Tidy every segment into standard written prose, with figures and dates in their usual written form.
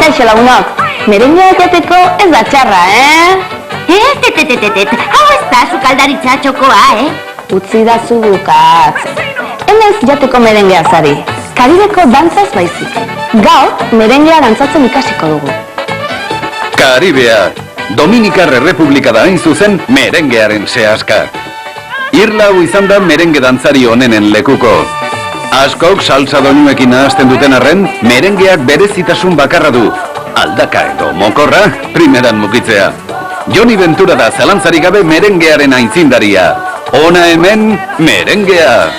Kaixo lagunok, merengea jateko ez da txarra, Hau ez da sukaldaritza txokoa, Utzi da zu bukatzen. Hemen jateko merengea zari, Karibeko dantzaz baizik. Gaur, merengea dantzatzen ikasiko dugu. Karibea, Dominikar Errepublika da hain zuzen merengearen sehaska. Irlau izan da merenge dantzari honenen lekuko. Askok salsa doinuekin nahazten duten arren, merengeak berezitasun bakarra du. Aldaka edo mokorra, primeran mukitzea. Joni Ventura da zalantzarik gabe merengearen aitzindaria. Hona hemen, merengea!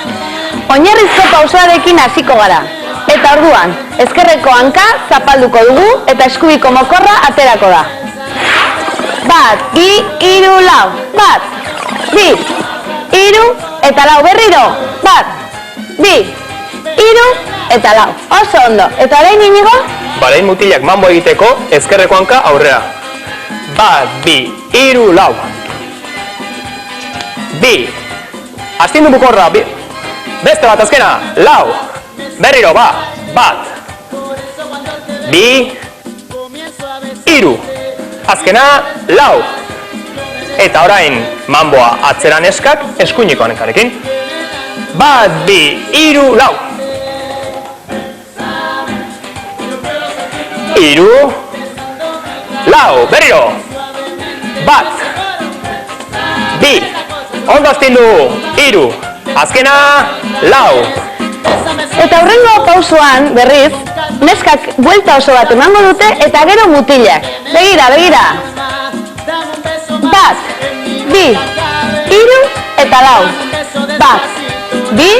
Oinarrizko pausoarekin hasiko gara. Eta orduan, ezkerreko hanka zapalduko dugu eta eskubiko mokorra aterako da. 1, 2, 3, 4. 1, 2, 3, eta 4 berriro. 1, 2, 3, eta 4. Oso ondo. Eta orain Inigo? Barain mutilak mambo egiteko ezkerreko hanka aurrera. 1, 2, 3, 4. 2. Astindu bukorra. Beste bat azkena. 4. Berriro, 1. 2. 3. Azkena, 4. Eta orain, mamboa atzeran eskak eskuiniko hanekarekin. 1, 2, 3, 4. 3. 4. Berriro. 1. 2. Ondo astindu. 3. Azkena, 4. Eta hurrengo pausoan, berriz, neskak buelta oso bat emango dute eta gero mutilak. Begira, begira. 1, 2, 3, eta 4. 1, 2,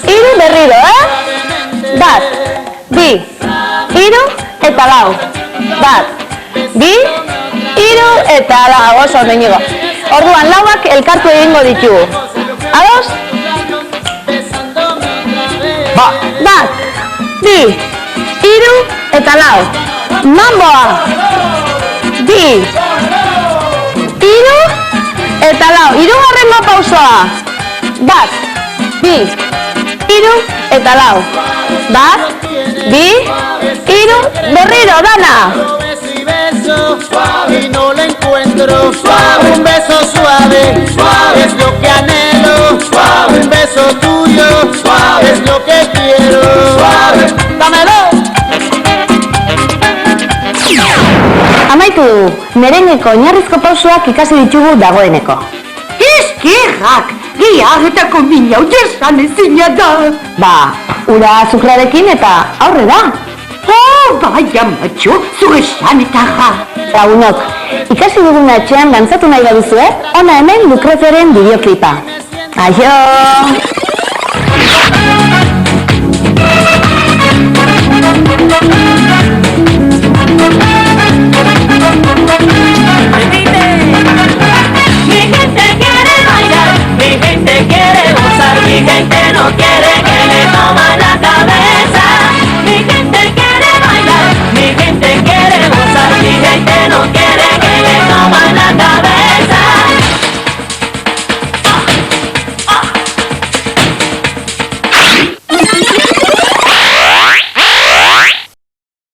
3, berriro, 1, 2, 3, eta 4. 1, 2, 3, eta 4. Oso ondo Inigo. Orduan lauak elkartu egingo ditugu. Ados? 1, 2, 3, eta 4. Mamboa! 2, 3, eta 4. Hirugarrengo pausoa. 1, 2, 3, eta 4. 1, 2, 3, berriro, dana! Suave y no la encuentro, suave, un beso suave, suave es lo que anhelo, suave, un beso tuyo, suave es lo que quiero, suave, dámelo. Amaitu dugu, merengeko oinarrizko pausoak ikasi ditugu dagoeneko. Eskerrak, gehiagetako mina utesan ezina da. Ba, ura azufrarekin eta aurrera. Oh, baina matxo, zu esan eta ja. Lagunok, ikasi dugun etxean dantzatu nahi baduzue, hona hemen Lucrezeren bideoklipa. Aio!